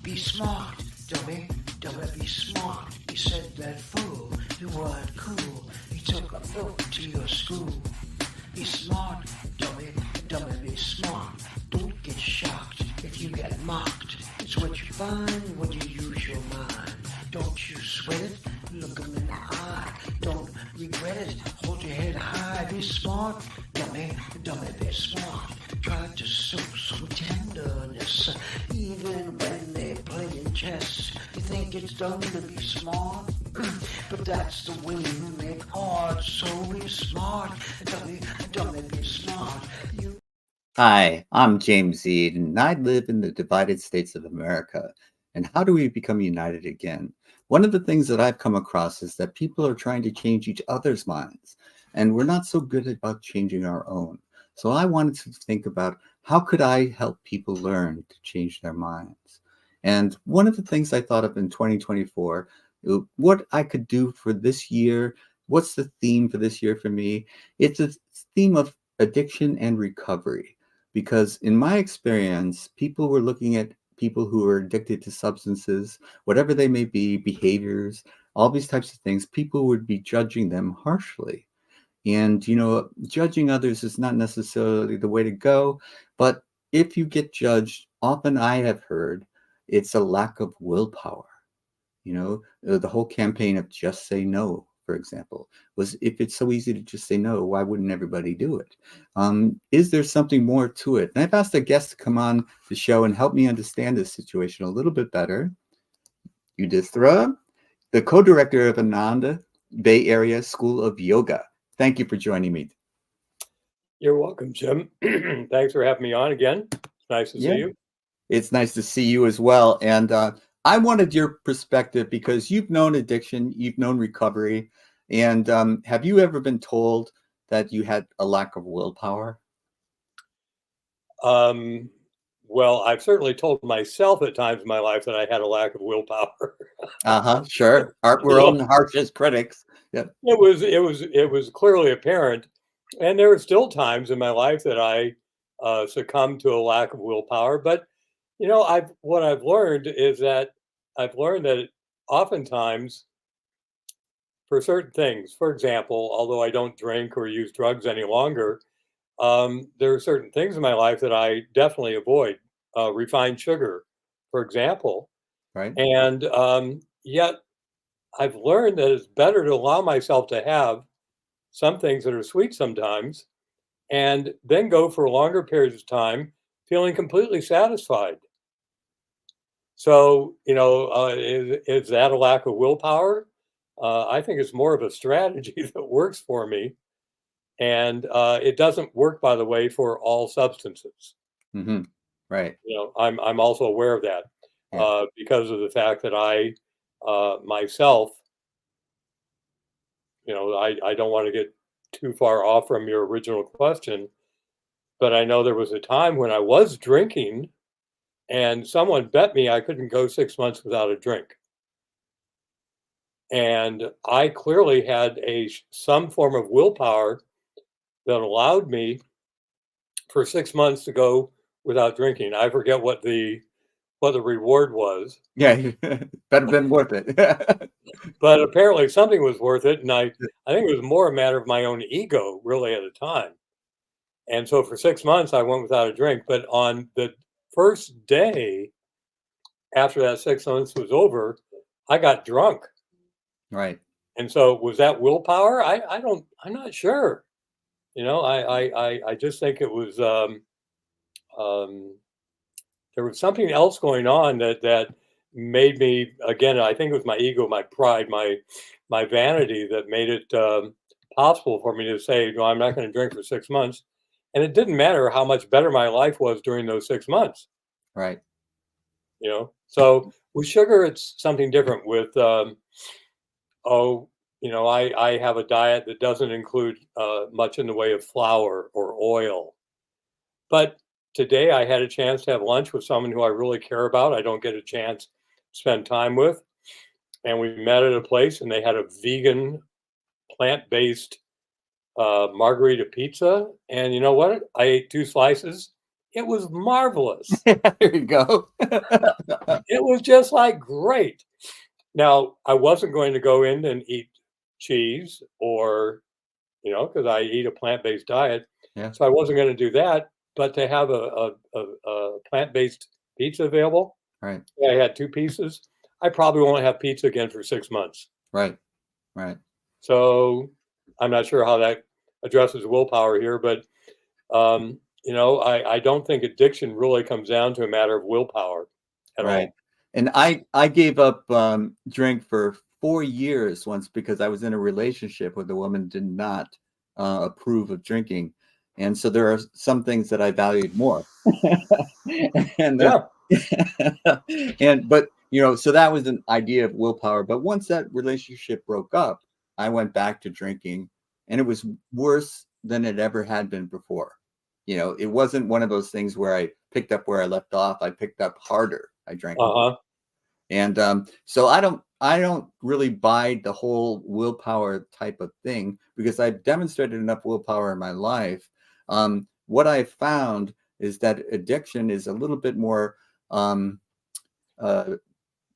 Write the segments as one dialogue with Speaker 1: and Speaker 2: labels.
Speaker 1: Be smart, dummy, dummy, be smart. He said that fool, you weren't cool. He took a book to your school. Be smart, dummy, dummy, be smart. Don't get shocked if you get mocked. It's what you find when you use your mind. Don't you sweat it, look 'em in the eye. Don't regret it, hold your head high. Be smart, dummy, dummy, be smart. Try to show some tenderness, even when they're playing chess. You think it's dumb to be smart, but that's the way you make art. So be smart, dummy, dummy, be smart.
Speaker 2: Hi, I'm James Eade, and I live in the divided states of America. And how do we become united again? One of the things that I've come across is that people are trying to change each other's minds, and we're not so good about changing our own. So I wanted to think about how could I help people learn to change their minds? And one of the things I thought of in 2024, what I could do for this year, what's the theme for this year for me? It's a theme of addiction and recovery. Because in my experience, people were looking at people who are addicted to substances, whatever they may be, behaviors, all these types of things, people would be judging them harshly. And, judging others is not necessarily the way to go. But if you get judged, often I have heard it's a lack of willpower. The whole campaign of just say no, for example, was if it's so easy to just say no, why wouldn't everybody do it? Is there something more to it? And I've asked a guest to come on the show and help me understand this situation a little bit better. Yudhishthira, the co-director of Ananda Bay Area School of Yoga. Thank you for joining me.
Speaker 3: You're welcome, Jim. Thanks for having me on again. It's nice to see you.
Speaker 2: It's nice to see you as well. And I wanted your perspective because you've known addiction, you've known recovery. And have you ever been told that you had a lack of willpower?
Speaker 3: Well, I've certainly told myself at times in my life that I had a lack of willpower.
Speaker 2: Sure. We're own harshest critics. Yeah.
Speaker 3: It was clearly apparent. And there are still times in my life that I succumb to a lack of willpower. But, what I've learned is that oftentimes for certain things, for example, although I don't drink or use drugs any longer, there are certain things in my life that I definitely avoid. Refined sugar, for example.
Speaker 2: Right.
Speaker 3: And yet I've learned that it's better to allow myself to have some things that are sweet sometimes and then go for longer periods of time feeling completely satisfied. So, is that a lack of willpower? I think it's more of a strategy that works for me. And it doesn't work, by the way, for all substances.
Speaker 2: Mm-hmm. Right.
Speaker 3: I'm also aware of that because of the fact that I myself, I don't want to get too far off from your original question, but I know there was a time when I was drinking and someone bet me I couldn't go 6 months without a drink. And I clearly had some form of willpower that allowed me for 6 months to go without drinking. I forget what the reward was.
Speaker 2: Yeah, better been worth it.
Speaker 3: But apparently something was worth it. And I think it was more a matter of my own ego really at the time. And so for 6 months I went without a drink. But on the first day after that 6 months was over, I got drunk.
Speaker 2: Right.
Speaker 3: And so was that willpower? I'm not sure. I just think it was there was something else going on that made me, again, I think it was my ego, my pride, my vanity that made it possible for me to say, no, I'm not going to drink for 6 months. And it didn't matter how much better my life was during those 6 months.
Speaker 2: Right.
Speaker 3: So with sugar, it's something different. With I have a diet that doesn't include much in the way of flour or oil. But today I had a chance to have lunch with someone who I really care about. I don't get a chance to spend time with. And we met at a place and they had a vegan, plant-based margarita pizza. And you know what? I ate 2 slices It was marvelous.
Speaker 2: There you go.
Speaker 3: It was just like great. Now, I wasn't going to go in and eat cheese or, because I eat a plant-based diet.
Speaker 2: Yeah.
Speaker 3: So I wasn't going to do that. But to have a plant-based pizza available,
Speaker 2: Right.
Speaker 3: I had 2 pieces. I probably won't have pizza again for 6 months.
Speaker 2: Right. Right.
Speaker 3: So I'm not sure how that addresses willpower here, but I don't think addiction really comes down to a matter of willpower at
Speaker 2: Right.
Speaker 3: all.
Speaker 2: And I gave up drink for 4 years once because I was in a relationship where the woman did not approve of drinking, and so there are some things that I valued more. and
Speaker 3: Yeah.
Speaker 2: but so that was an idea of willpower. But once that relationship broke up, I went back to drinking, and it was worse than it ever had been before. It wasn't one of those things where I picked up where I left off. I picked up harder. I drank more.
Speaker 3: Uh-huh.
Speaker 2: And so I don't really buy the whole willpower type of thing because I've demonstrated enough willpower in my life. What I found is that addiction is a little bit more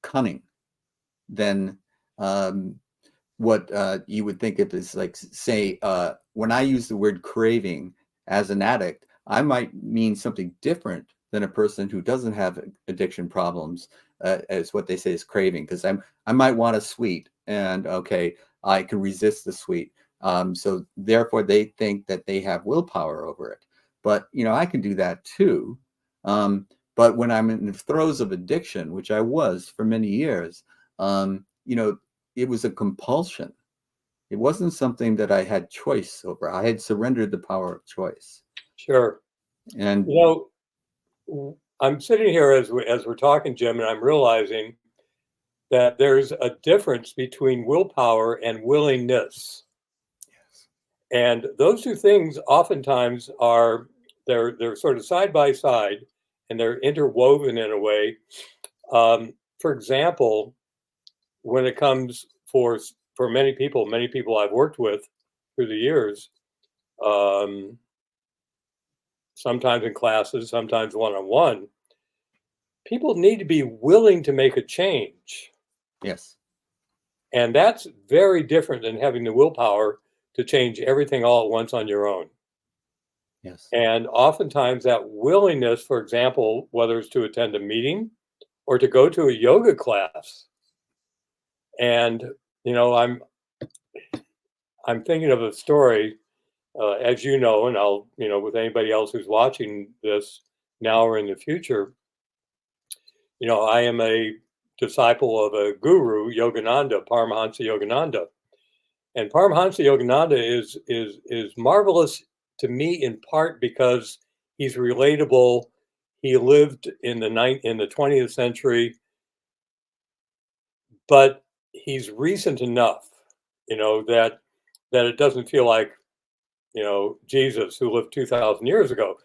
Speaker 2: cunning than what you would think of as, like, say, when I use the word craving as an addict, I might mean something different than a person who doesn't have addiction problems, as what they say is craving. Because I might want a sweet, and okay, I can resist the sweet. So therefore, they think that they have willpower over it. But I can do that too. But when I'm in the throes of addiction, which I was for many years, it was a compulsion. It wasn't something that I had choice over. I had surrendered the power of choice.
Speaker 3: Sure.
Speaker 2: And
Speaker 3: I'm sitting here as we're talking, Jim, and I'm realizing that there's a difference between willpower and willingness.
Speaker 2: yes,
Speaker 3: And those 2 things oftentimes they're sort of side by side, and they're interwoven in a way. For example, when it comes for many people I've worked with through the years, um, sometimes in classes, sometimes one-on-one, people need to be willing to make a change.
Speaker 2: yes,
Speaker 3: And that's very different than having the willpower to change everything all at once on your own.
Speaker 2: yes,
Speaker 3: And oftentimes that willingness, for example, whether it's to attend a meeting or to go to a yoga class. And, I'm thinking of a story, as you know, and I'll, with anybody else who's watching this now or in the future, I am a disciple of a guru, Yogananda, Paramahansa Yogananda. And Paramahansa Yogananda is marvelous to me in part because he's relatable. He lived in the 20th century, but he's recent enough, that it doesn't feel like, Jesus who lived 2,000 years ago.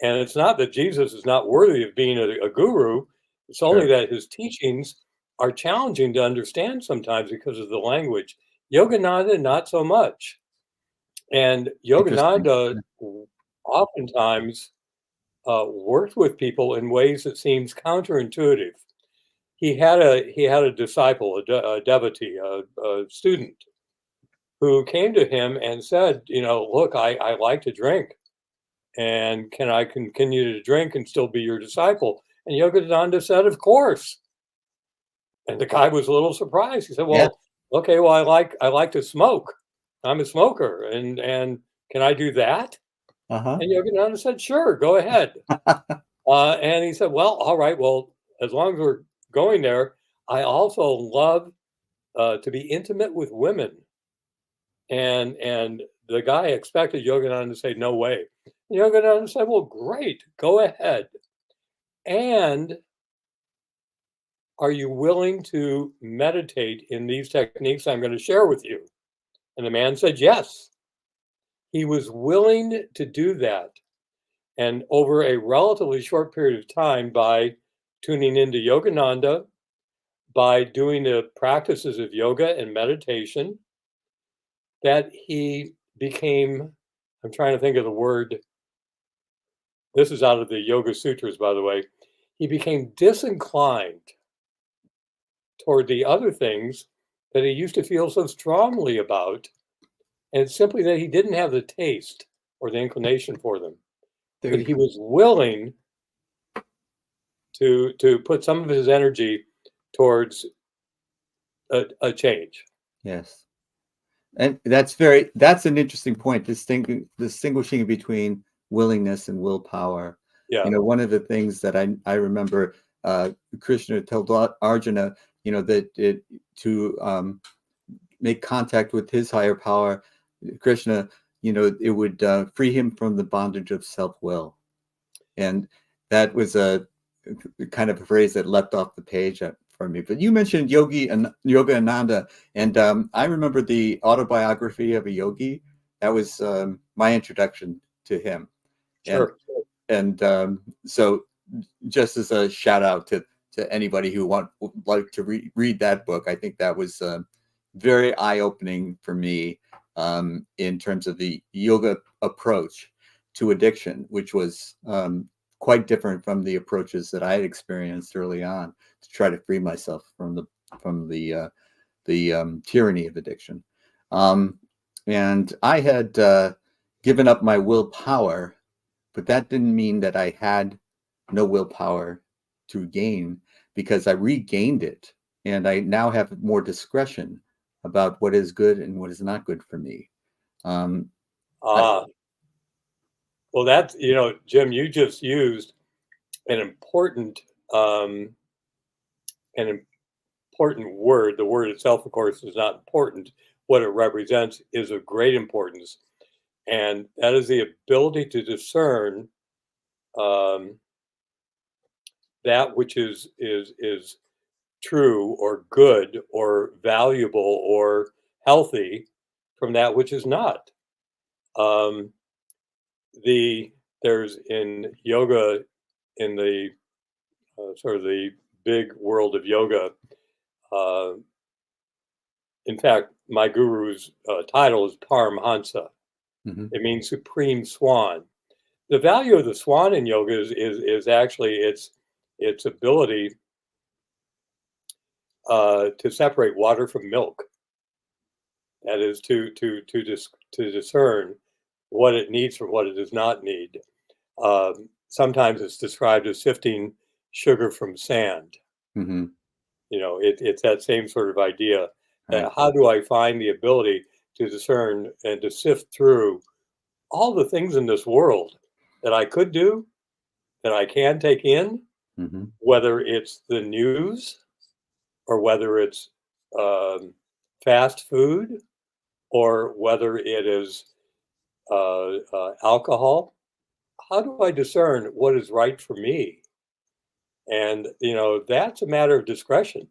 Speaker 3: And it's not that Jesus is not worthy of being a guru. It's only
Speaker 2: sure,
Speaker 3: that his teachings are challenging to understand sometimes because of the language. Yogananda, not so much. And
Speaker 2: interesting.
Speaker 3: Yogananda oftentimes worked with people in ways that seems counterintuitive. He had a disciple, a devotee, a student who came to him and said, look, I like to drink, and can I continue to drink and still be your disciple? And Yogananda said, of course. And the guy was a little surprised. He said,
Speaker 2: Yeah.
Speaker 3: well, okay, well, I like to smoke. I'm a smoker, and can I do that?
Speaker 2: Uh-huh.
Speaker 3: And Yogananda said, sure, go ahead. And he said, well, all right, well, as long as we're going there, I also love to be intimate with women. And the guy expected Yogananda to say, no way. And Yogananda said, well, great, go ahead. And are you willing to meditate in these techniques I'm going to share with you? And the man said, yes. He was willing to do that. And over a relatively short period of time, by tuning into Yogananda, by doing the practices of yoga and meditation, that he became, I'm trying to think of the word, this is out of the Yoga Sutras, by the way, he became disinclined toward the other things that he used to feel so strongly about. And it's simply that he didn't have the taste or the inclination for them.
Speaker 2: There
Speaker 3: But
Speaker 2: you
Speaker 3: he
Speaker 2: go.
Speaker 3: was willing to put some of his energy towards a change.
Speaker 2: Yes. And that's an interesting point, distinguishing between willingness and willpower.
Speaker 3: Yeah,
Speaker 2: One of the things that I remember Krishna told Arjuna, that to make contact with his higher power, Krishna, it would free him from the bondage of self-will. And that was a kind of a phrase that leapt off the page for me. But you mentioned Yoga Ananda, and I remember the autobiography of a yogi. That was my introduction to him. And
Speaker 3: sure.
Speaker 2: so just as a shout out to anybody who would like to read that book, I think that was very eye-opening for me in terms of the yoga approach to addiction, which was quite different from the approaches that I had experienced early on to try to free myself from the tyranny of addiction. And I had given up my willpower, but that didn't mean that I had no willpower to gain, because I regained it, and I now have more discretion about what is good and what is not good for me. Um, I,
Speaker 3: Ah, well, that's, Jim, you just used an important um, an important word. The word itself, of course, is not important. What it represents is of great importance, and that is the ability to discern um, that which is true or good or valuable or healthy from that which is not. Um, there's in yoga, in the sort of the big world of yoga. Uh, in fact, my guru's title is Paramhansa.
Speaker 2: mhm,
Speaker 3: It means supreme swan. The value of the swan in yoga is actually its ability to separate water from milk. That is to discern what it needs from what it does not need. Sometimes it's described as sifting sugar from sand.
Speaker 2: mhm,
Speaker 3: It's that same sort of idea.
Speaker 2: right.
Speaker 3: How do I find the ability to discern and to sift through all the things in this world that I could do, that I can take in,
Speaker 2: Mhm,
Speaker 3: whether it's the news or whether it's um, fast food or whether it is alcohol? How do I discern what is right for me? And, that's a matter of discretion.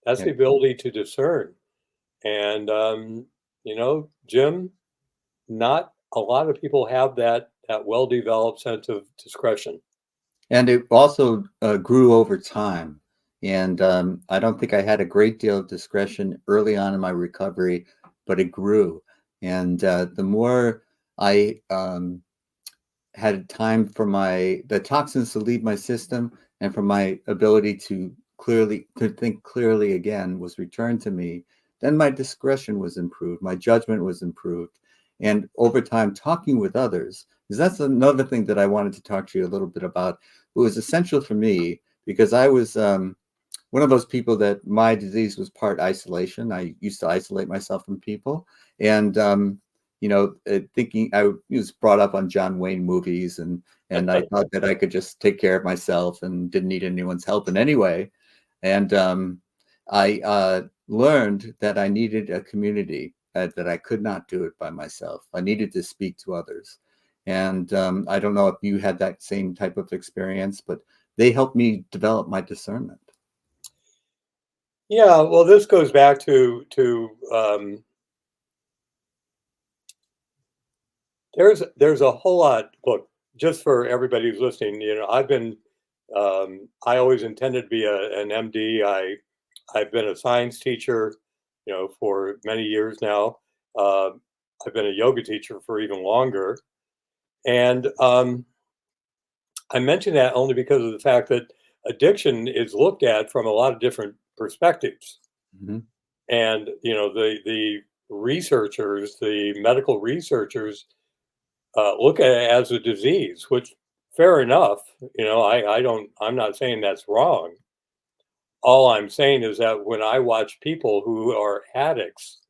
Speaker 3: That's
Speaker 2: yeah.
Speaker 3: the ability to discern. And, Jim, not a lot of people have that well-developed sense of discretion.
Speaker 2: And it also grew over time. And I don't think I had a great deal of discretion early on in my recovery, but it grew. And the more I had time for the toxins to leave my system, and for my ability to think clearly again was returned to me, then my discretion was improved, my judgment was improved. And over time, talking with others, because that's another thing that I wanted to talk to you a little bit about. It was essential for me because I was one of those people that my disease was part isolation. I used to isolate myself from people. And thinking I was brought up on John Wayne movies, and I thought that I could just take care of myself and didn't need anyone's help in any way. And I learned that I needed a community, that I could not do it by myself. I needed to speak to others. And I don't know if you had that same type of experience, but they helped me develop my discernment.
Speaker 3: Yeah, well, this goes back to there's a whole lot. Look, just for everybody who's listening, I always intended to be an MD. I've been a science teacher, for many years now. Uh, I've been a yoga teacher for even longer, and I mention that only because of the fact that addiction is looked at from a lot of different perspectives.
Speaker 2: Mhm.
Speaker 3: And, the researchers, the medical researchers, look at it as a disease, which fair enough. I'm not saying that's wrong. All I'm saying is that when I watch people who are addicts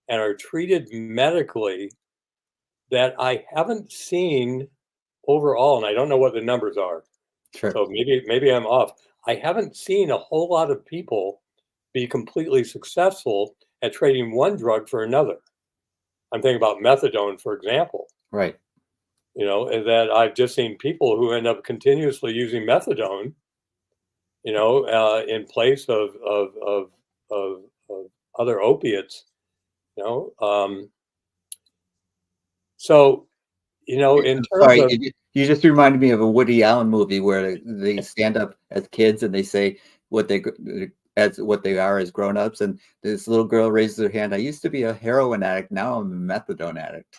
Speaker 3: and are treated medically, that I haven't seen overall, and I don't know what the numbers are.
Speaker 2: Sure.
Speaker 3: So maybe I'm off. I haven't seen a whole lot of people be completely successful at trading one drug for another. I'm thinking about methadone, for example.
Speaker 2: Right.
Speaker 3: And that I've just seen people who end up continuously using methadone, in place of other opiates. You know, um, so in terms
Speaker 2: Sorry,
Speaker 3: of
Speaker 2: you just reminded me of a Woody Allen movie where they stand up as kids and they say what they as what they are as grown-ups, and this little girl raises her hand. I used to be a heroin addict. Now I'm a methadone addict.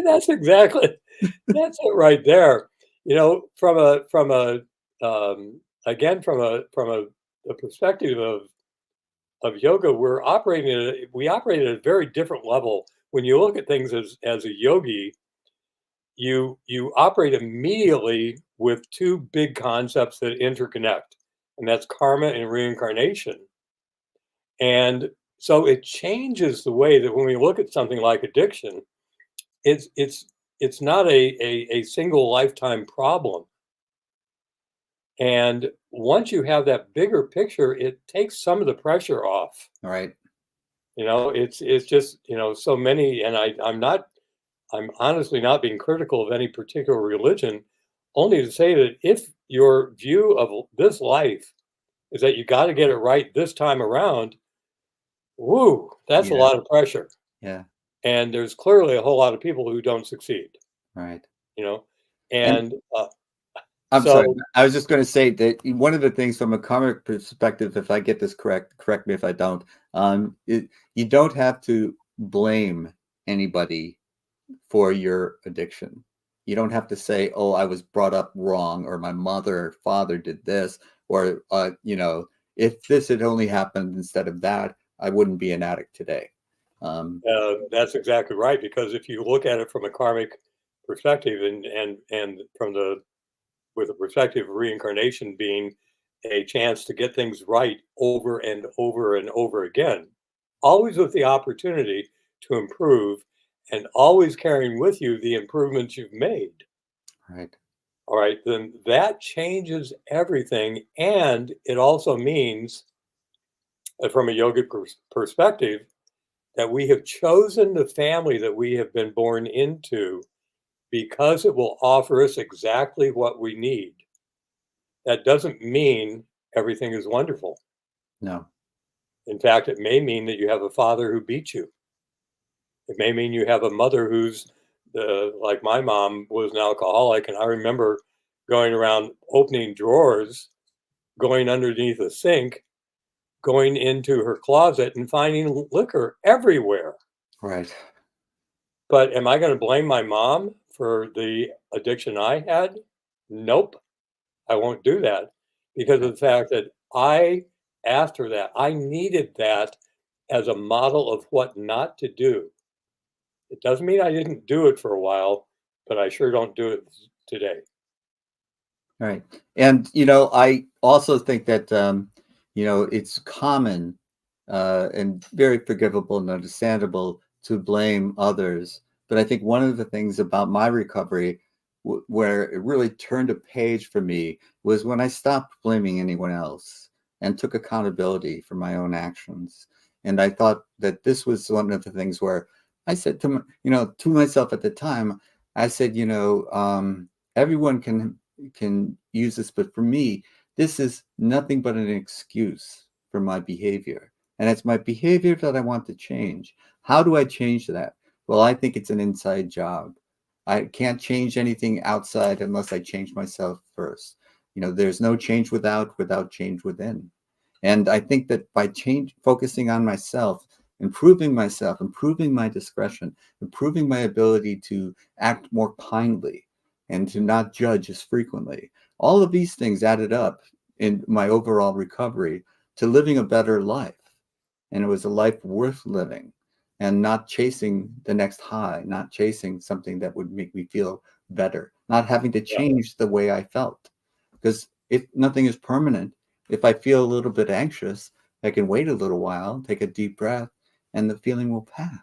Speaker 3: that's it right there. From a again the perspective of yoga, we operate at a very different level. When you look at things as a yogi, you operate immediately with two big concepts that interconnect, and that's karma and reincarnation. And so it changes the way that when we look at something like addiction, it's it's it's not a single lifetime problem. And once you have that bigger picture, it takes some of the pressure off.
Speaker 2: Right.
Speaker 3: It's just, so many, and I'm honestly not being critical of any particular religion, only to say that if your view of this life is that you got to get it right this time around, woo, that's a
Speaker 2: Yeah.
Speaker 3: lot of pressure.
Speaker 2: Yeah.
Speaker 3: And there's clearly a whole lot of people who don't succeed,
Speaker 2: Right.
Speaker 3: you know,
Speaker 2: And
Speaker 3: and
Speaker 2: I'm sorry.
Speaker 3: so
Speaker 2: I was just going to say that one of the things from a karmic perspective, if I get this correct me if I don't. You don't have to blame anybody for your addiction. You don't have to say, "Oh, I was brought up wrong," or "My mother or father did this," or if this had only happened instead of that, I wouldn't be an addict today. Um,
Speaker 3: that's exactly right. Because if you look at it from a karmic perspective, and from the with the perspective of reincarnation being a chance to get things right over and over and over again, always with the opportunity to improve and always carrying with you the improvements you've made.
Speaker 2: right.
Speaker 3: All right, then that changes everything. And it also means, from a yogic perspective, that we have chosen the family that we have been born into because it will offer us exactly what we need. That doesn't mean everything is wonderful.
Speaker 2: No.
Speaker 3: In fact, it may mean that you have a father who beat you. It may mean you have a mother who's like my mom was an alcoholic, and I remember going around opening drawers, going underneath a sink, going into her closet and finding liquor everywhere.
Speaker 2: Right.
Speaker 3: But am I going to blame my mom for the addiction I had? Nope, I won't do that, because of the fact that after that, I needed that as a model of what not to do. It doesn't mean I didn't do it for a while, but I sure don't do it today.
Speaker 2: Right. And, I also think that, it's common and very forgivable and understandable to blame others. But I think one of the things about my recovery, where it really turned a page for me, was when I stopped blaming anyone else and took accountability for my own actions. And I thought that this was one of the things where I said to myself at the time, I said, everyone can use this, but for me, this is nothing but an excuse for my behavior. And it's my behavior that I want to change. How do I change that? Well, I think it's an inside job. I can't change anything outside unless I change myself first. There's no change without change within. And I think that by focusing on myself, improving my discretion, improving my ability to act more kindly, and to not judge as frequently. All of these things added up in my overall recovery to living a better life. And it was a life worth living, and not chasing the next high, not chasing something that would make me feel better, not having to change the way I felt. Because if nothing is permanent, if I feel a little bit anxious, I can wait a little while, take a deep breath, and the feeling will pass.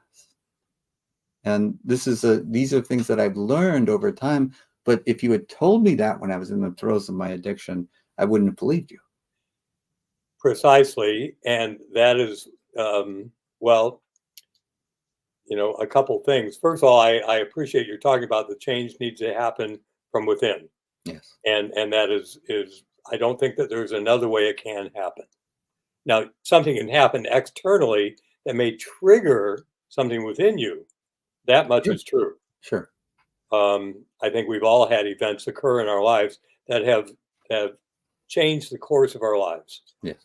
Speaker 2: And these are things that I've learned over time. But if you had told me that when I was in the throes of my addiction, I wouldn't have believed you.
Speaker 3: Precisely. And that is, well, a couple things. First of all, I appreciate you're talking about the change needs to happen from within.
Speaker 2: Yes.
Speaker 3: And that is I don't think that there's another way it can happen. Now, something can happen externally that may trigger something within you. That much is true.
Speaker 2: Sure.
Speaker 3: I think we've all had events occur in our lives that have changed the course of our lives.
Speaker 2: Yes.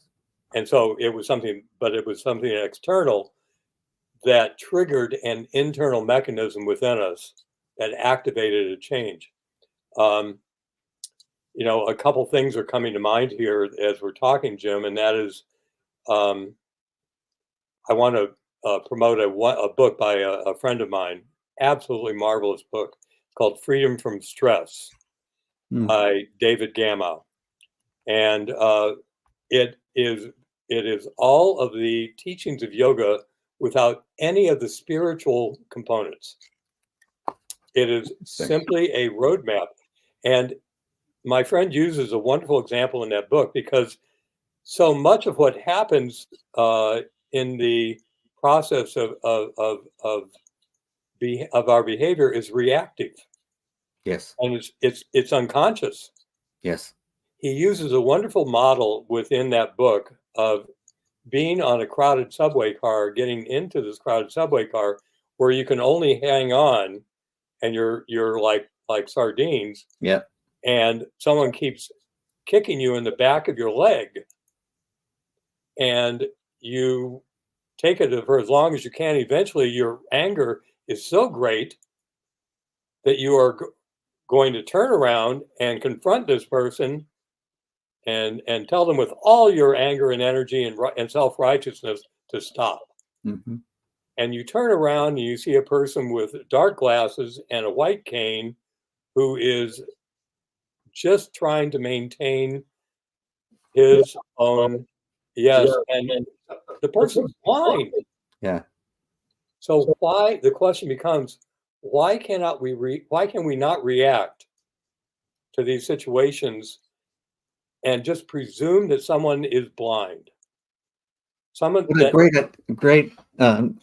Speaker 3: And so it was something external that triggered an internal mechanism within us that activated a change. A couple things are coming to mind here as we're talking, Jim, and that is, I want to promote a book by a friend of mine, absolutely marvelous book called Freedom from Stress by David Gamow. And it is all of the teachings of yoga without any of the spiritual components. It is simply a roadmap. And my friend uses a wonderful example in that book, because so much of what happens in the process of our behavior is reactive.
Speaker 2: Yes.
Speaker 3: And it's unconscious.
Speaker 2: Yes.
Speaker 3: He uses a wonderful model within that book of being on a crowded subway car, getting into this crowded subway car where you can only hang on and you're like sardines.
Speaker 2: Yeah.
Speaker 3: And someone keeps kicking you in the back of your leg, and you take it for as long as you can. Eventually your anger is so great that you are going to turn around and confront this person and tell them with all your anger and energy and self-righteousness to stop.
Speaker 2: Mm-hmm.
Speaker 3: And you turn around and you see a person with dark glasses and a white cane who is just trying to maintain his own, and the person's blind.
Speaker 2: Yeah.
Speaker 3: So the question becomes, why can we not react to these situations and just presume that someone is blind?
Speaker 2: What a great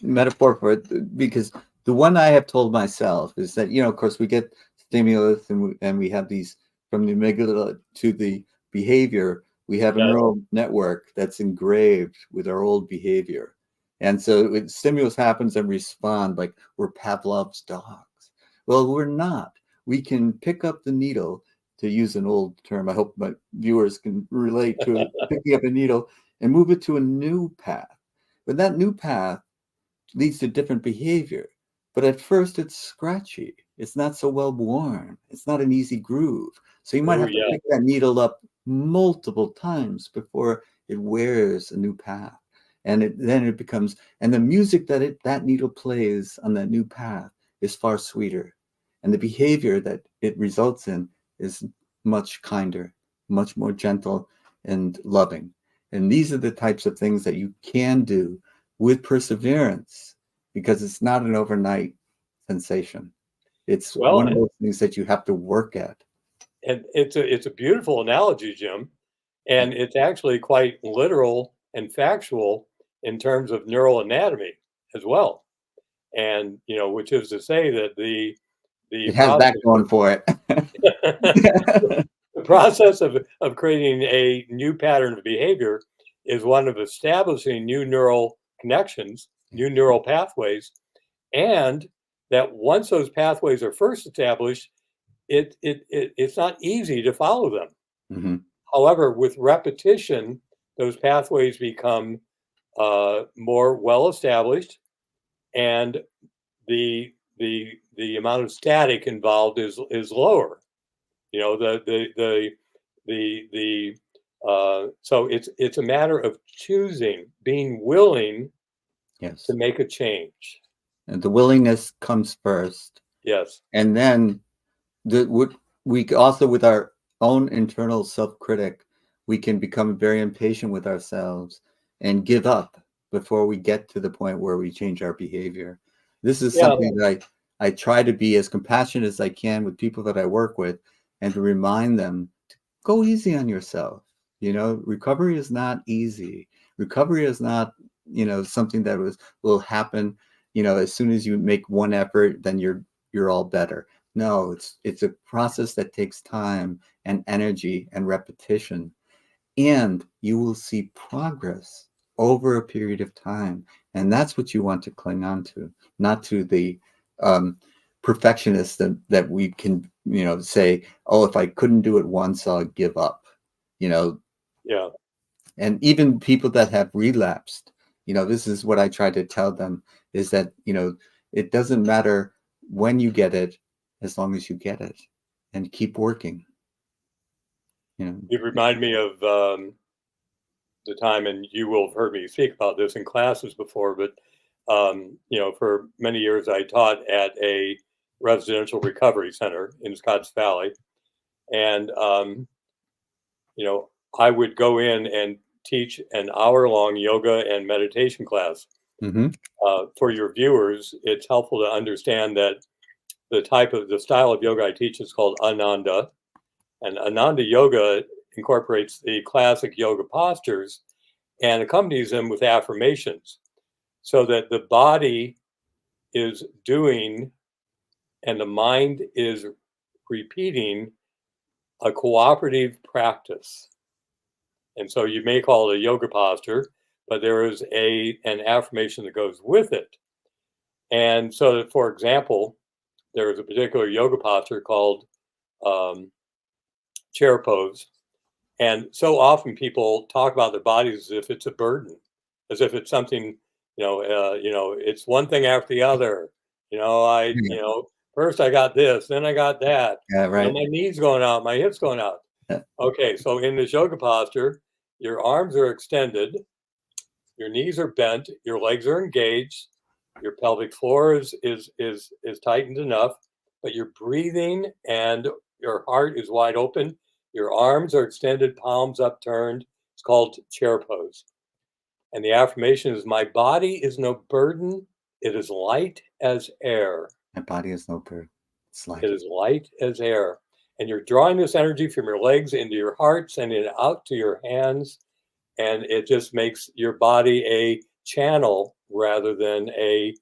Speaker 2: metaphor for it, because the one I have told myself is that, of course, we get stimulus and we have these from the amygdala to the behavior. We have a neural network that's engraved with our old behavior. And so stimulus happens and respond like we're Pavlov's dogs. Well, we're not. We can pick up the needle, to use an old term. I hope my viewers can relate to it, picking up a needle and move it to a new path. But that new path leads to different behavior. But at first it's scratchy. It's not so well worn. It's not an easy groove. So you might have to pick that needle up multiple times before it wears a new path. And then it becomes, and the music that needle plays on that new path is far sweeter. And the behavior that it results in is much kinder, much more gentle and loving. And these are the types of things that you can do with perseverance, because it's not an overnight sensation. It's one of those things that you have to work at.
Speaker 3: And it's a beautiful analogy, Jim. And it's actually quite literal and factual in terms of neural anatomy as well. And, which is to say that
Speaker 2: it has that going for it.
Speaker 3: The process of creating a new pattern of behavior is one of establishing new neural connections, new neural pathways, and that once those pathways are first established, it's not easy to follow them.
Speaker 2: Mm-hmm.
Speaker 3: However, with repetition, those pathways become more well established, and the the amount of static involved is lower. You know, so it's a matter of choosing, being willing
Speaker 2: Yes.
Speaker 3: to make a change.
Speaker 2: And the willingness comes first.
Speaker 3: Yes.
Speaker 2: And then we also, with our own internal self-critic, we can become very impatient with ourselves and give up before we get to the point where we change our behavior. This is something that I try to be as compassionate as I can with people that I work with, and to remind them to go easy on yourself. You know, recovery is not easy. Recovery is not, you know, something that will happen, you know, as soon as you make one effort, then you're all better. No, it's a process that takes time and energy and repetition, and you will see progress over a period of time. And that's what you want to cling on to, not to the perfectionist that we can, you know, say, oh, if I couldn't do it once, I'll give up, you know.
Speaker 3: Yeah.
Speaker 2: And even people that have relapsed, you know, this is what I try to tell them, is that, you know, it doesn't matter when you get it, as long as you get it, and keep working. You know,
Speaker 3: You remind me of the time, and you will have heard me speak about this in classes before, but you know, for many years I taught at a residential recovery center in Scotts Valley, and you know, I would go in and teach an hour-long yoga and meditation class.
Speaker 2: mm-hmm.
Speaker 3: For your viewers, it's helpful to understand that the style of yoga I teach is called Ananda, and Ananda yoga incorporates the classic yoga postures and accompanies them with affirmations, so that the body is doing and the mind is repeating a cooperative practice. And so you may call it a yoga posture, but there is an affirmation that goes with it. And so, for example, there is a particular yoga posture called chair pose. And so often people talk about their bodies as if it's a burden, as if it's something, you know, it's one thing after the other. You know, you know, first I got this, then I got that.
Speaker 2: Yeah, right.
Speaker 3: You know, my knees going out, my hips going out.
Speaker 2: Yeah.
Speaker 3: Okay, so in this yoga posture, your arms are extended, your knees are bent, your legs are engaged, your pelvic floor is tightened enough, but you're breathing and your heart is wide open. Your arms are extended, palms upturned. It's called chair pose. And the affirmation is, my body is no burden. It is light as air.
Speaker 2: My body is no burden. It's light.
Speaker 3: It is light as air. And you're drawing this energy from your legs into your heart, sending it out to your hands. And it just makes your body a channel rather than a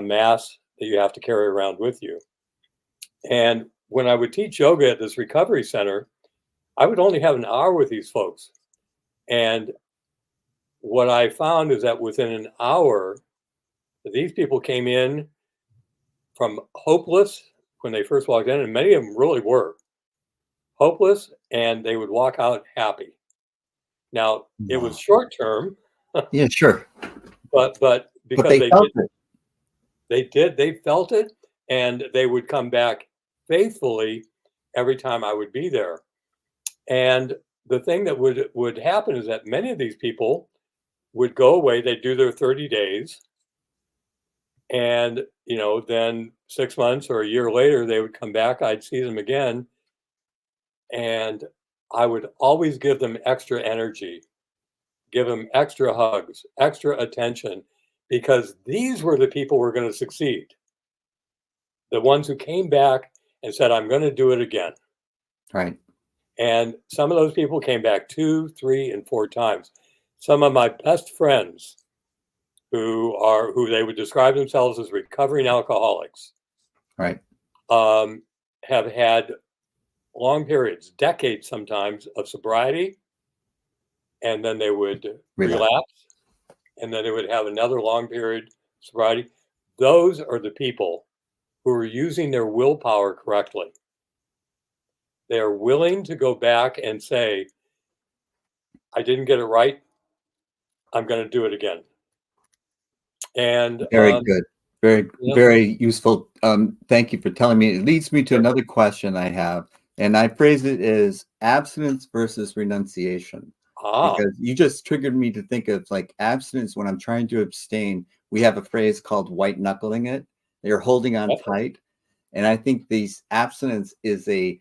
Speaker 3: mass that you have to carry around with you. And when I would teach yoga at this recovery center, I would only have an hour with these folks. And what I found is that within an hour, these people came in from hopeless when they first walked in, and many of them really were hopeless, and they would walk out happy. Now, it was short term.
Speaker 2: Yeah, sure.
Speaker 3: But because
Speaker 2: they felt it.
Speaker 3: They felt it, and they would come back faithfully every time I would be there. And the thing that would happen is that many of these people would go away. They'd do their 30 days. And, you know, then 6 months or a year later, they would come back. I'd see them again. And I would always give them extra energy, give them extra hugs, extra attention, because these were the people who were going to succeed. The ones who came back and said, I'm going to do it again.
Speaker 2: Right.
Speaker 3: And some of those people came back 2, 3, and 4 times. Some of my best friends who they would describe themselves as recovering alcoholics,
Speaker 2: right,
Speaker 3: have had long periods, decades sometimes, of sobriety, and then they would relapse, and then they would have another long period of sobriety. Those are the people who are using their willpower correctly. They are willing to go back and say, I didn't get it right. I'm going to do it again. And
Speaker 2: very good. Very,
Speaker 3: Yep.
Speaker 2: very useful. Thank you for telling me. It leads me to another question I have, and I phrase it as abstinence versus renunciation, because you just triggered me to think of like abstinence when I'm trying to abstain. We have a phrase called white knuckling it. You're holding on tight, and I think these abstinence is a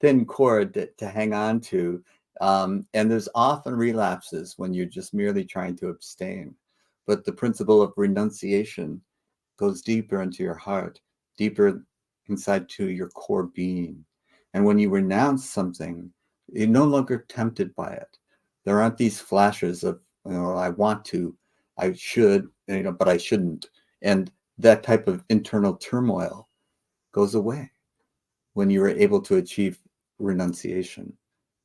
Speaker 2: thin cord to hang on to, and there's often relapses when you're just merely trying to abstain. But the principle of renunciation goes deeper into your heart, deeper inside to your core being. And when you renounce something, you're no longer tempted by it. There aren't these flashes of, I want to, I should, but I shouldn't. And that type of internal turmoil goes away when you are able to achieve renunciation.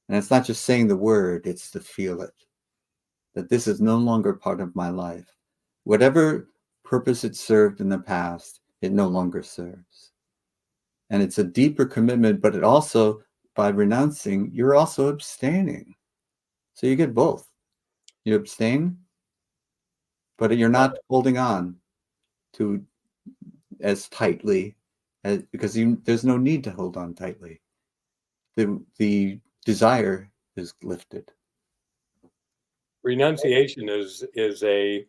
Speaker 2: And it's not just saying the word, it's to feel it. That this is no longer part of my life. Whatever purpose it served in the past, it no longer serves. And it's a deeper commitment, but it also, by renouncing, you're also abstaining. So you get both. You abstain, but you're not holding on to as tightly because there's no need to hold on tightly. The desire is lifted.
Speaker 3: Renunciation is a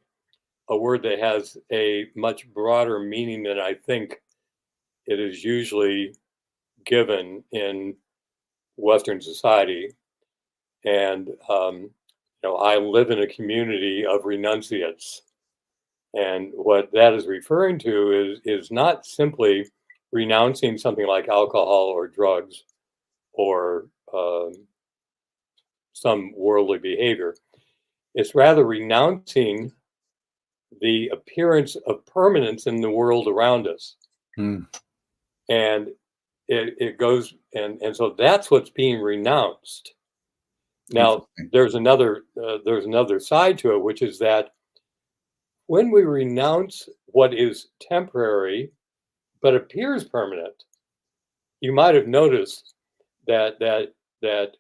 Speaker 3: word that has a much broader meaning than I think it is usually given in Western society. And I live in a community of renunciates, and what that is referring to is not simply renouncing something like alcohol or drugs or some worldly behavior. It's rather renouncing the appearance of permanence in the world around us.
Speaker 2: Mm.
Speaker 3: And it goes, and so that's what's being renounced. Now, there's another side to it, which is that when we renounce what is temporary but appears permanent, you might have noticed that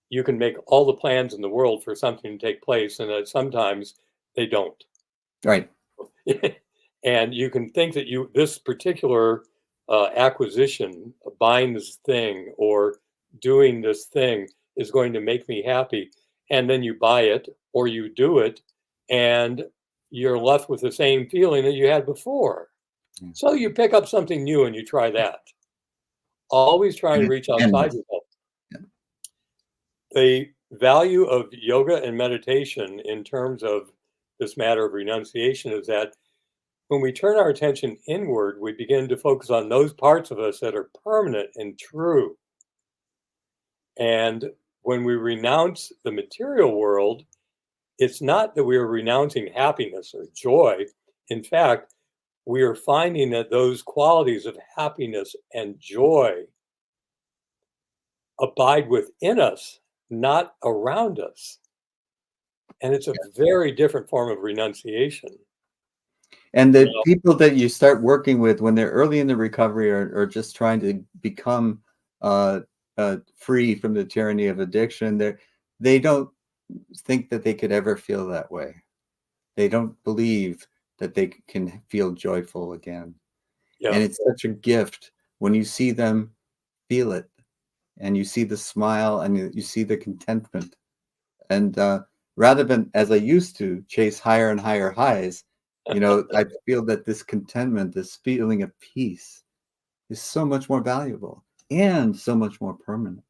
Speaker 3: you can make all the plans in the world for something to take place, and that sometimes they don't.
Speaker 2: Right.
Speaker 3: And you can think that this particular acquisition, buying this thing or doing this thing, is going to make me happy, and then you buy it or you do it, and you're left with the same feeling that you had before. So you pick up something new and you try that. Always trying to reach outside yourself. The value of yoga and meditation in terms of this matter of renunciation is that when we turn our attention inward, we begin to focus on those parts of us that are permanent and true. And when we renounce the material world, it's not that we are renouncing happiness or joy. In fact, we are finding that those qualities of happiness and joy abide within us, not around us. And it's a very different form of renunciation.
Speaker 2: And the people that you start working with when they're early in the recovery or just trying to become free from the tyranny of addiction, they don't think that they could ever feel that way. They don't believe that they can feel joyful again. Yeah. And it's such a gift when you see them feel it, and you see the smile, and you see the contentment. And rather than, as I used to, chase higher and higher highs, I feel that this contentment, this feeling of peace, is so much more valuable and so much more permanent.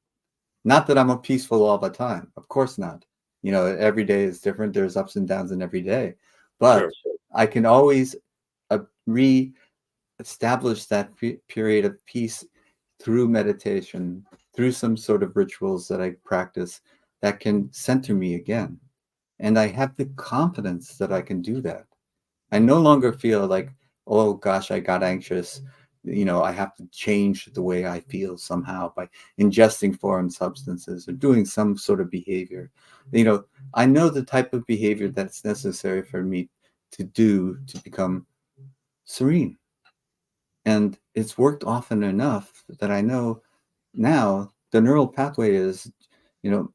Speaker 2: Not that I'm peaceful all the time. Of course not. Every day is different. There's ups and downs in every day. But sure. I can always re-establish that period of peace through meditation, through some sort of rituals that I practice that can center me again. And I have the confidence that I can do that. I no longer feel like, oh gosh, I got anxious. I have to change the way I feel somehow by ingesting foreign substances or doing some sort of behavior. I know the type of behavior that's necessary for me to do to become serene. And it's worked often enough that I know now the neural pathway is,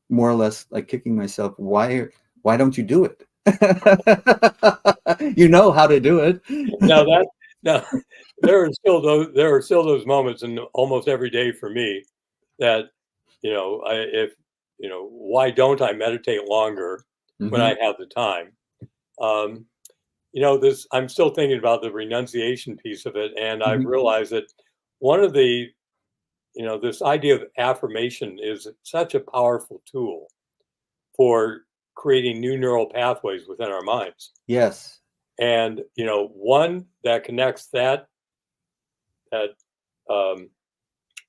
Speaker 2: more or less like kicking myself. Why don't you do it? You know how to do it.
Speaker 3: Now Now, there are still those moments in almost every day for me that, if, why don't I meditate longer when
Speaker 2: Hmm.
Speaker 3: I have the time? Um, I'm still thinking about the renunciation piece of it, and I've
Speaker 2: Hmm.
Speaker 3: realized that one of the, this idea of affirmation is such a powerful tool for creating new neural pathways within our minds.
Speaker 2: Yes.
Speaker 3: And, one that connects that um,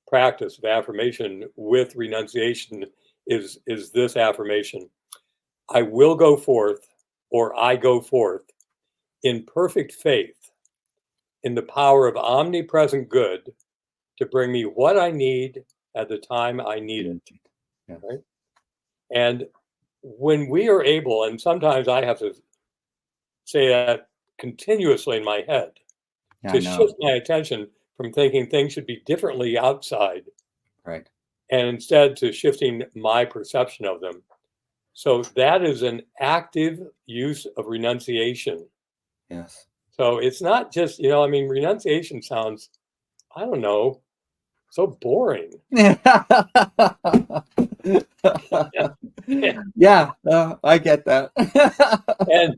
Speaker 3: practice of affirmation with renunciation is this affirmation: I will go forth, or I go forth in perfect faith in the power of omnipresent good to bring me what I need at the time I need it.
Speaker 2: Yes.
Speaker 3: Right? And when we are able, and sometimes I have to say that continuously in my head,
Speaker 2: Yeah, I
Speaker 3: to
Speaker 2: know.
Speaker 3: shift my attention from thinking things should be differently outside
Speaker 2: Right.
Speaker 3: and instead to shifting my perception of them. So that is an active use of renunciation.
Speaker 2: Yes.
Speaker 3: So it's not just, renunciation sounds, I don't know, so boring.
Speaker 2: Yeah, I get that.
Speaker 3: and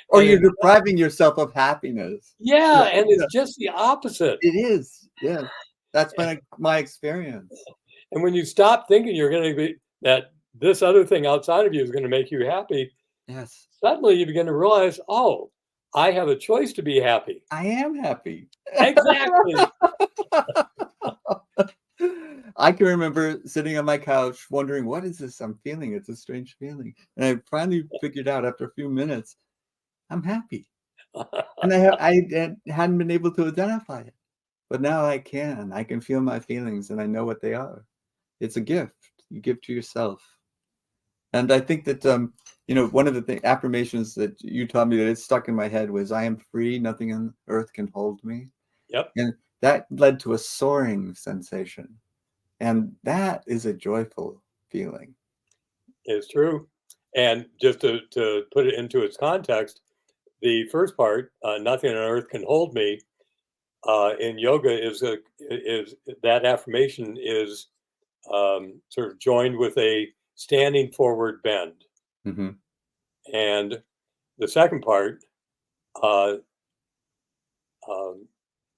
Speaker 2: Or
Speaker 3: and
Speaker 2: you're
Speaker 3: it,
Speaker 2: depriving yourself of happiness.
Speaker 3: yeah,
Speaker 2: Yeah,
Speaker 3: and
Speaker 2: yeah,
Speaker 3: it's just the opposite.
Speaker 2: it is. Yes, that's my experience.
Speaker 3: And when you stop thinking you're going to be that this other thing outside of you is going to make you happy,
Speaker 2: Yes,
Speaker 3: suddenly you begin to realize, oh, I have a choice to be happy.
Speaker 2: I am happy.
Speaker 3: Exactly.
Speaker 2: I can remember sitting on my couch wondering, what is this I'm feeling? It's a strange feeling. And I finally figured out after a few minutes, I'm happy. And hadn't been able to identify it. But now I can. I can feel my feelings and I know what they are. It's a gift you give to yourself. And I think that one of the affirmations that you taught me that it stuck in my head was, I am free, nothing on earth can hold me.
Speaker 3: Yep,
Speaker 2: And that led to a soaring sensation. And that is a joyful feeling.
Speaker 3: it's true. And just to put it into its context, the first part, nothing on earth can hold me, in yoga is that affirmation is sort of joined with a standing forward bend.
Speaker 2: Hmm.
Speaker 3: And the second part, uh, um,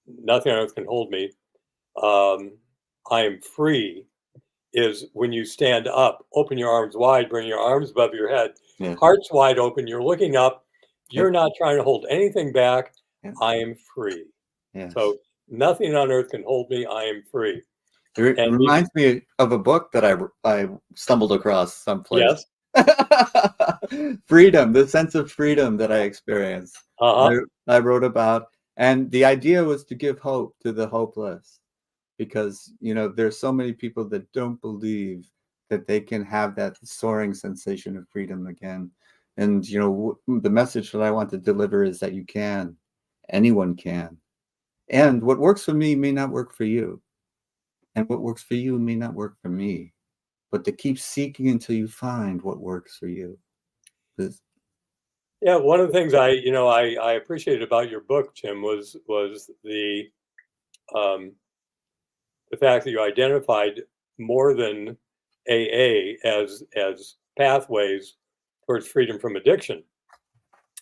Speaker 3: nothing on earth can hold me, um, I am free, is when you stand up, open your arms wide, bring your arms above your head,
Speaker 2: Yes.
Speaker 3: heart's wide open, you're looking up, you're
Speaker 2: Yep.
Speaker 3: not trying to hold anything back.
Speaker 2: Yep.
Speaker 3: I am free.
Speaker 2: Yes.
Speaker 3: So nothing on earth can hold me. I am free.
Speaker 2: It
Speaker 3: And
Speaker 2: reminds me of a book that I stumbled across someplace.
Speaker 3: yes,
Speaker 2: Freedom, the sense of freedom that I experienced.
Speaker 3: uh-huh,
Speaker 2: I wrote about, and the idea was to give hope to the hopeless, because there's so many people that don't believe that they can have that soaring sensation of freedom again. And the message that I want to deliver is that you can. Anyone can. And what works for me may not work for you. And what works for you may not work for me. But to keep seeking until you find what works for you. 'Cause-
Speaker 3: yeah. One of the things I appreciated about your book, Jim, was um, the fact that you identified more than AA as pathways towards freedom from addiction.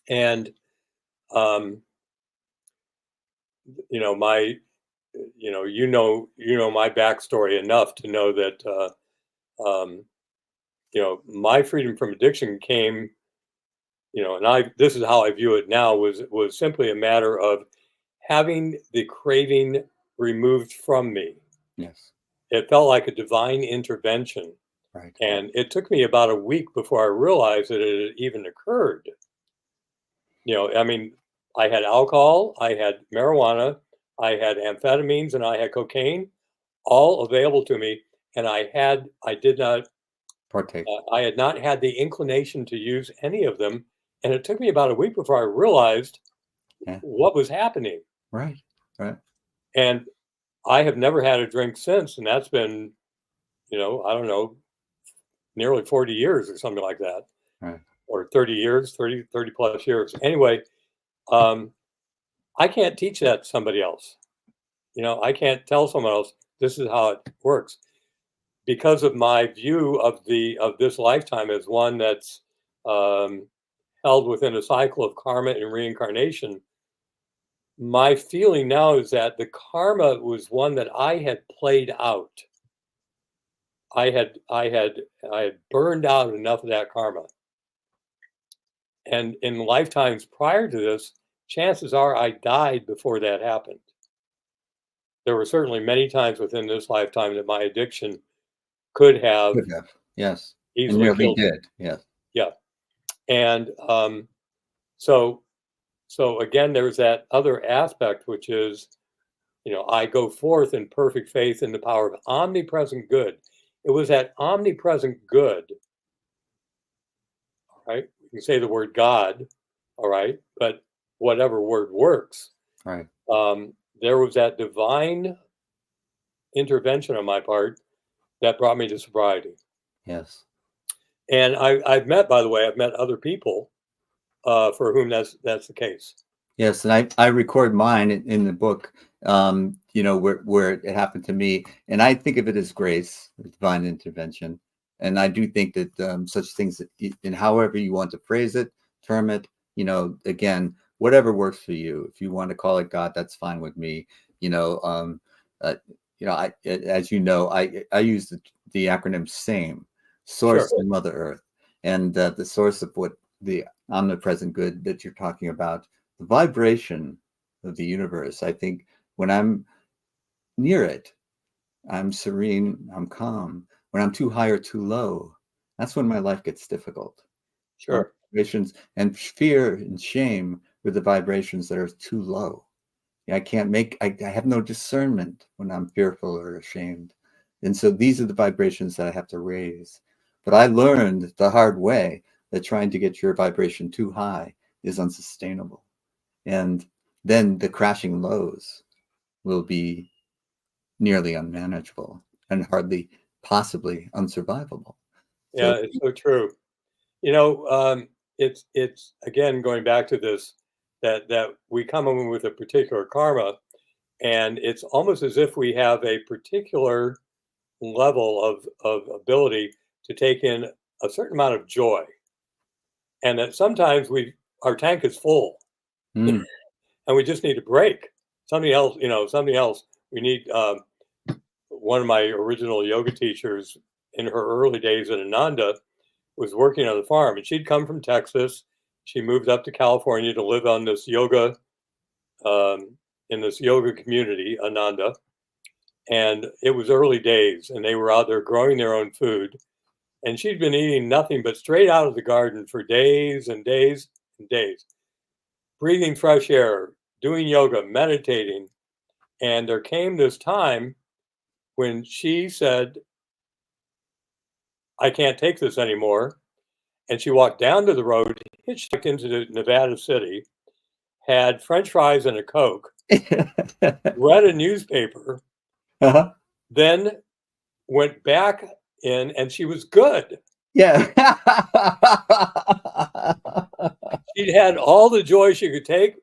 Speaker 3: And um, my my backstory enough to know that my freedom from addiction came, and I this is how I view it now, was simply a matter of having the craving removed from me.
Speaker 2: yes,
Speaker 3: It felt like a divine intervention.
Speaker 2: right.
Speaker 3: And it took me about a week before I realized that it had even occurred. I had alcohol, I had marijuana, I had amphetamines, and I had cocaine, all available to me. And I did not,
Speaker 2: Partake.
Speaker 3: I had not had the inclination to use any of them. And it took me about a week before I realized
Speaker 2: Yeah,
Speaker 3: what was happening.
Speaker 2: right, right,
Speaker 3: And I have never had a drink since. And that's been, I don't know, nearly 40 years or something like that,
Speaker 2: right.
Speaker 3: or 30 years, 30 plus years. Anyway, um, I can't teach that to somebody else. I can't tell someone else this is how it works, because of my view of this lifetime as one that's um, held within a cycle of karma and reincarnation. My feeling now is that the karma was one that I had played out. I had burned out enough of that karma. And in lifetimes prior to this, chances are I died before that happened. There were certainly many times within this lifetime that my addiction could have
Speaker 2: Could have. Yes. And
Speaker 3: easily
Speaker 2: nearly
Speaker 3: killed me.
Speaker 2: did. Yes.
Speaker 3: Yeah. And so again, there's that other aspect, which is, I go forth in perfect faith in the power of omnipresent good. It was that omnipresent good, right? You can say the word God, all right, but whatever word works.
Speaker 2: Right.
Speaker 3: There was that divine intervention on my part that brought me to sobriety.
Speaker 2: Yes.
Speaker 3: And I've met, by the way, I've met other people for whom that's the case.
Speaker 2: Yes, and I record mine in the book, where it happened to me, and I think of it as grace, divine intervention, and I do think that such things, and however you want to phrase it, term it, again, whatever works for you. If you want to call it God, that's fine with me. As I use the acronym SAME, Source
Speaker 3: Sure.
Speaker 2: and Mother Earth, and the source of what the omnipresent good that you're talking about. The vibration of the universe. I think when I'm near it, I'm serene, I'm calm. When I'm too high or too low, that's when my life gets difficult.
Speaker 3: Sure.
Speaker 2: Vibrations and fear and shame were the vibrations that are too low. I have no discernment when I'm fearful or ashamed. And so these are the vibrations that I have to raise. But I learned the hard way that trying to get your vibration too high is unsustainable. And then the crashing lows will be nearly unmanageable and hardly possibly unsurvivable.
Speaker 3: Yeah,
Speaker 2: So
Speaker 3: it's so true. It's again going back to this, that we come in with a particular karma, and it's almost as if we have a particular level of ability to take in a certain amount of joy, and that sometimes our tank is full
Speaker 2: mm,
Speaker 3: and we just need a break. Something else, something else. We need. One of my original yoga teachers in her early days at Ananda was working on the farm, and she'd come from Texas. She moved up to California to live on this yoga, in this yoga community, Ananda. And it was early days, and they were out there growing their own food. And she'd been eating nothing but straight out of the garden for days and days and days, breathing fresh air, doing yoga, meditating. And there came this time when she said, I can't take this anymore. And she walked down to the road, hitchhiked into Nevada City, had French fries and a Coke, read a newspaper,
Speaker 2: uh-huh.
Speaker 3: then went back in, and she was good.
Speaker 2: Yeah.
Speaker 3: She'd had all the joy she could take,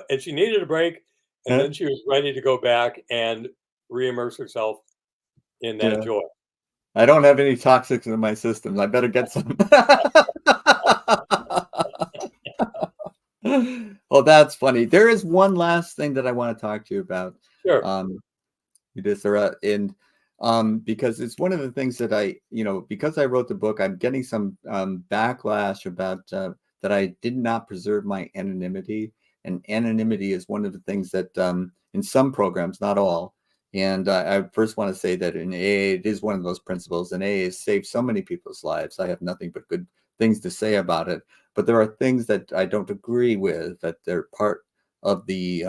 Speaker 3: and she needed a break. And
Speaker 2: Yeah.
Speaker 3: then she was ready to go back and re-immerse herself in that
Speaker 2: Yeah.
Speaker 3: joy.
Speaker 2: I don't have any toxics in my system. I better get some. Well, that's funny. There is one last thing that I want to talk to you about.
Speaker 3: Sure.
Speaker 2: Because it's one of the things that because I wrote the book, I'm getting some backlash about that I did not preserve my anonymity. And anonymity is one of the things that in some programs, not all. And I first want to say that in AA, it is one of those principles, and AA has saved so many people's lives. I have nothing but good things to say about it. But there are things that I don't agree with, that they're part of the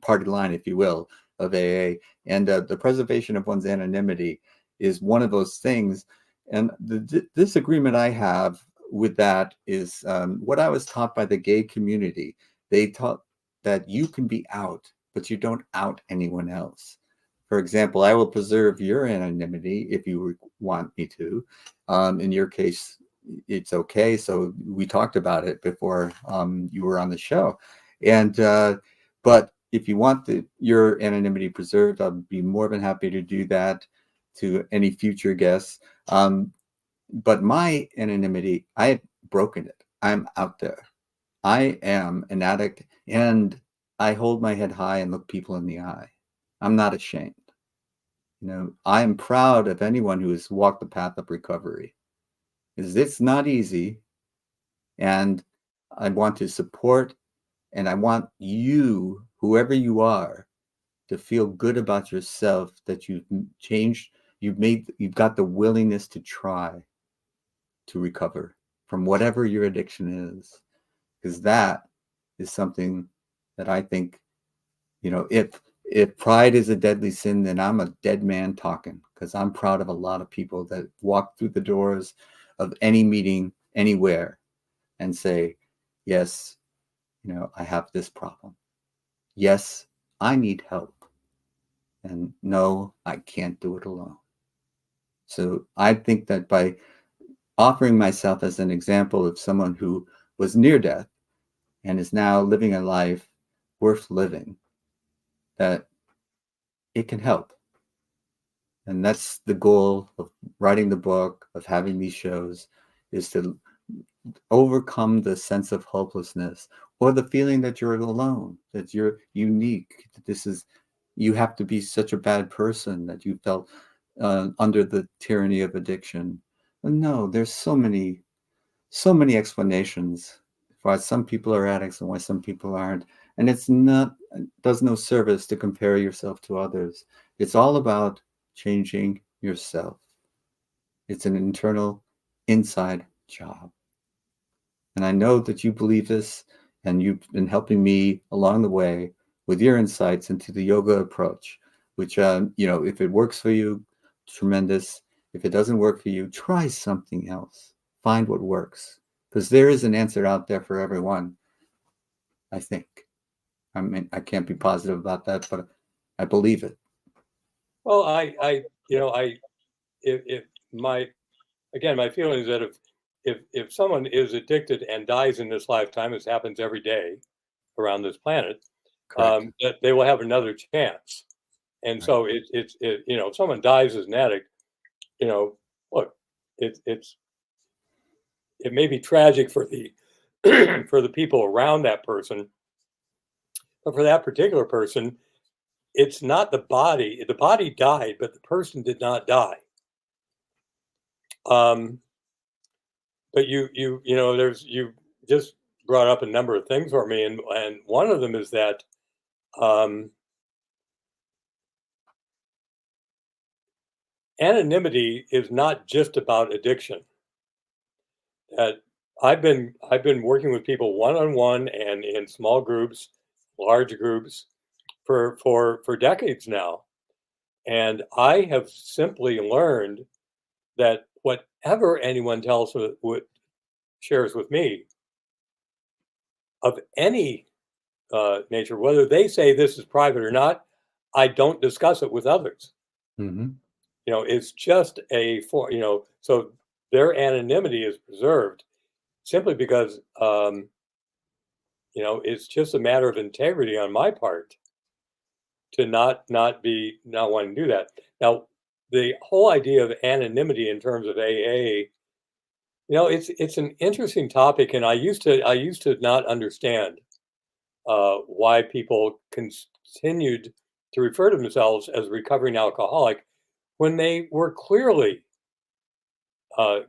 Speaker 2: party line, if you will, of AA. And the preservation of one's anonymity is one of those things. And the disagreement I have with that is what I was taught by the gay community. They taught that you can be out, but you don't out anyone else. For example, I will preserve your anonymity if you want me to. In your case, it's okay. So we talked about it before you were on the show. And but if you want your anonymity preserved, I'll be more than happy to do that to any future guests. But my anonymity, I have broken it. I'm out there. I am an addict, and I hold my head high and look people in the eye. I'm not ashamed. I am proud of anyone who has walked the path of recovery. Because it's not easy, and I want to support, and I want you, whoever you are, to feel good about yourself, that you've changed, you've got the willingness to try to recover from whatever your addiction is. Because that is something that I think, if pride is a deadly sin, then I'm a dead man talking, because I'm proud of a lot of people that walk through the doors of any meeting anywhere and say, yes, I have this problem. Yes, I need help. And no, I can't do it alone. So I think that by offering myself as an example of someone who was near death and is now living a life worth living, that it can help. And that's the goal of writing the book, of having these shows, is to overcome the sense of hopelessness or the feeling that you're alone, that you're unique. You have to be such a bad person that you felt under the tyranny of addiction. But no, there's so many explanations why some people are addicts and why some people aren't. And it does no service to compare yourself to others. It's all about changing yourself. It's an internal, inside job. And I know that you believe this, and you've been helping me along the way with your insights into the yoga approach, which, if it works for you, tremendous. If it doesn't work for you, try something else. Find what works, because there is an answer out there for everyone, I think. I mean, I can't be positive about that, but I believe it.
Speaker 3: Well, if my feeling is that if someone is addicted and dies in this lifetime, as happens every day around this planet, that they will have another chance. And
Speaker 2: Right.
Speaker 3: so if someone dies as an addict, look, it may be tragic for the for the people around that person, but for that particular person, it's not the body. The body died, but the person did not die. But you just brought up a number of things for me, and one of them is that anonymity is not just about addiction. That I've been working with people one on one and in small groups, large groups for decades now, and I have simply learned that whatever anyone shares with me of any nature, whether they say this is private or not, I don't discuss it with others.
Speaker 2: Mm-hmm.
Speaker 3: It's just so their anonymity is preserved simply because, it's just a matter of integrity on my part to not wanting to do that. Now, the whole idea of anonymity in terms of AA, it's an interesting topic, and I used to not understand why people continued to refer to themselves as a recovering alcoholic when they were clearly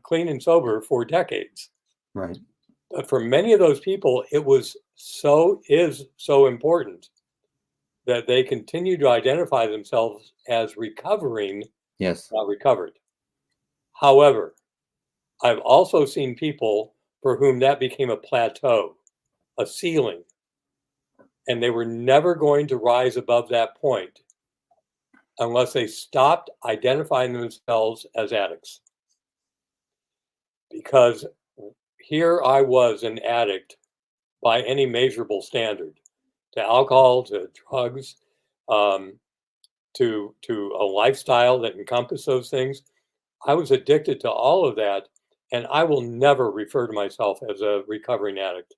Speaker 3: clean and sober for decades.
Speaker 2: Right.
Speaker 3: But for many of those people, is so important that they continue to identify themselves as recovering,
Speaker 2: Yes.
Speaker 3: not recovered. However, I've also seen people for whom that became a plateau, a ceiling, and they were never going to rise above that point unless they stopped identifying themselves as addicts. Because here I was an addict by any measurable standard, to alcohol, to drugs, to a lifestyle that encompassed those things. I was addicted to all of that, and I will never refer to myself as a recovering addict.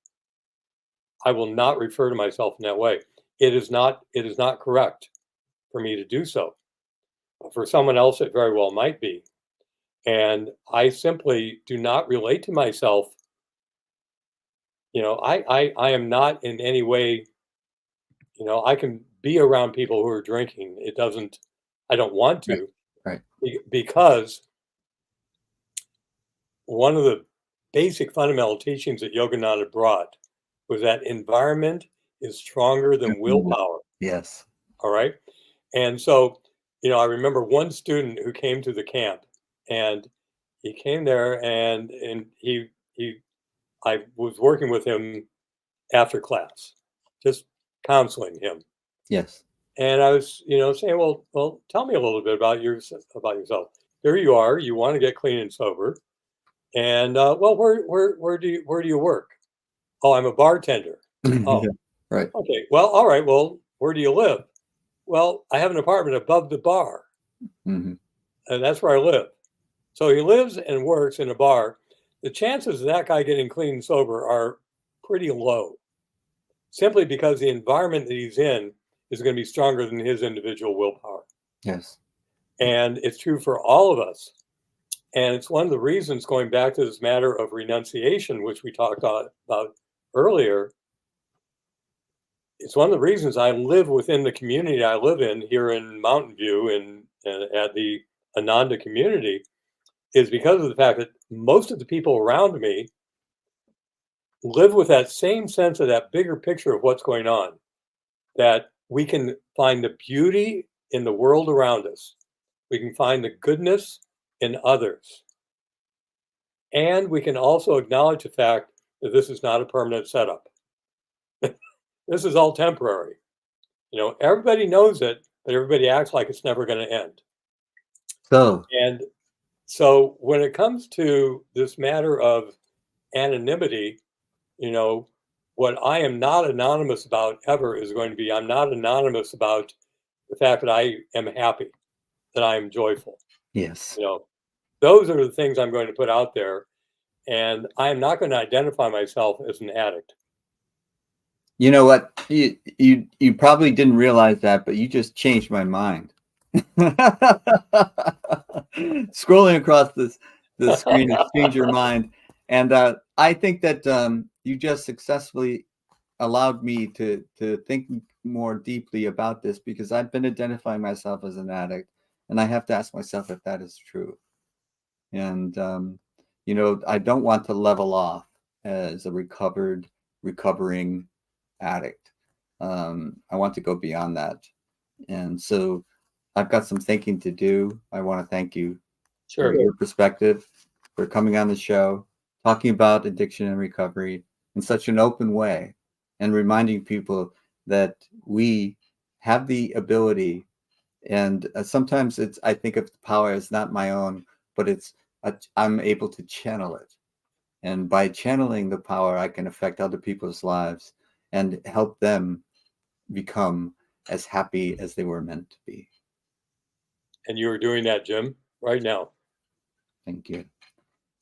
Speaker 3: I will not refer to myself in that way. it is not correct for me to do so. But for someone else, it very well might be. And I simply do not relate to myself. I am not in any way, I can be around people who are drinking. I don't want
Speaker 2: Right.
Speaker 3: to,
Speaker 2: Right.
Speaker 3: because one of the basic fundamental teachings that Yogananda brought was that environment is stronger than willpower.
Speaker 2: Yes.
Speaker 3: All right. And so, I remember one student who came to the camp, and he came there, and I was working with him after class, just counseling him.
Speaker 2: Yes.
Speaker 3: And I was, saying, well, tell me a little bit about yourself. Here you are, you want to get clean and sober. And well, where do you work? Oh, I'm a bartender. Oh,
Speaker 2: Yeah. Right.
Speaker 3: okay. Well, all right. Well, where do you live? Well, I have an apartment above the bar,
Speaker 2: Hmm.
Speaker 3: and that's where I live. So he lives and works in a bar. The chances of that guy getting clean and sober are pretty low, simply because the environment that he's in is going to be stronger than his individual willpower.
Speaker 2: Yes.
Speaker 3: And it's true for all of us. And it's one of the reasons, going back to this matter of renunciation, which we talked about earlier, it's one of the reasons I live within the community I live in here in Mountain View and at the Ananda community, is because of the fact that most of the people around me live with that same sense of that bigger picture of what's going on, that we can find the beauty in the world around us. We can find the goodness in others. And we can also acknowledge the fact that this is not a permanent setup. This is all temporary. Everybody knows it, but everybody acts like it's never going to end.
Speaker 2: So,
Speaker 3: And so when it comes to this matter of anonymity, what I am not anonymous about ever is going to be, I'm not anonymous about the fact that I am happy, that I am joyful.
Speaker 2: yes.
Speaker 3: Those are the things I'm going to put out there. And I am not going to identify myself as an addict.
Speaker 2: You know what? You probably didn't realize that, but you just changed my mind. Scrolling across the screen has changed your mind, and I think that you just successfully allowed me to think more deeply about this, because I've been identifying myself as an addict, and I have to ask myself if that is true. And I don't want to level off as a recovering addict. I want to go beyond that. And so I've got some thinking to do. I want to thank you for
Speaker 3: Sure.
Speaker 2: your perspective, for coming on the show, talking about addiction and recovery in such an open way, and reminding people that we have the ability. And sometimes I think of the power as not my own, but I'm able to channel it. And by channeling the power, I can affect other people's lives and help them become as happy as they were meant to be.
Speaker 3: And you are doing that, Jim, right now.
Speaker 2: Thank you.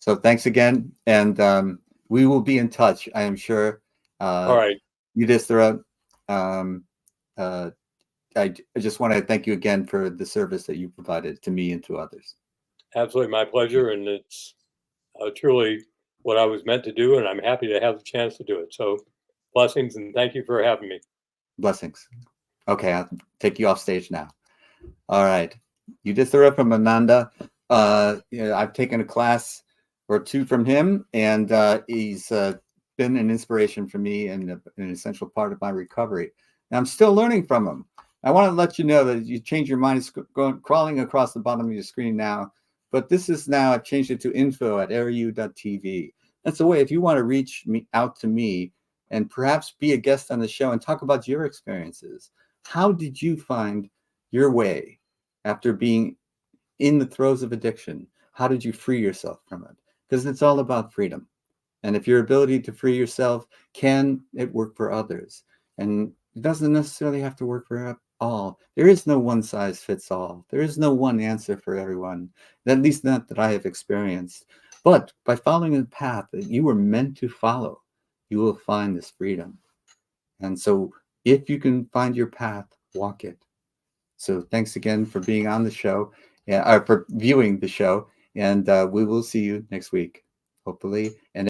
Speaker 2: So thanks again. And we will be in touch, I am sure.
Speaker 3: All right.
Speaker 2: Yudhishthira, I just want to thank you again for the service that you provided to me and to others.
Speaker 3: Absolutely. My pleasure. And it's truly what I was meant to do. And I'm happy to have the chance to do it. So blessings, and thank you for having me.
Speaker 2: Blessings. Okay, I'll take you off stage now. All right. Yudhishthira from Ananda. I've taken a class or two from him, and he's been an inspiration for me and an essential part of my recovery. And I'm still learning from him. I want to let you know that you change your mind. It's crawling across the bottom of your screen now. But this is now, I've changed it to info@aru.tv. That's a way, if you want to reach out to me and perhaps be a guest on the show and talk about your experiences. How did you find your way after being in the throes of addiction? How did you free yourself from it? Because it's all about freedom. And if your ability to free yourself, can it work for others? And it doesn't necessarily have to work for all. There is no one size fits all. There is no one answer for everyone, at least not that I have experienced. But by following the path that you were meant to follow, you will find this freedom. And so If you can find your path, walk it. So thanks again for being on the show, or for viewing the show, and we will see you next week, hopefully. And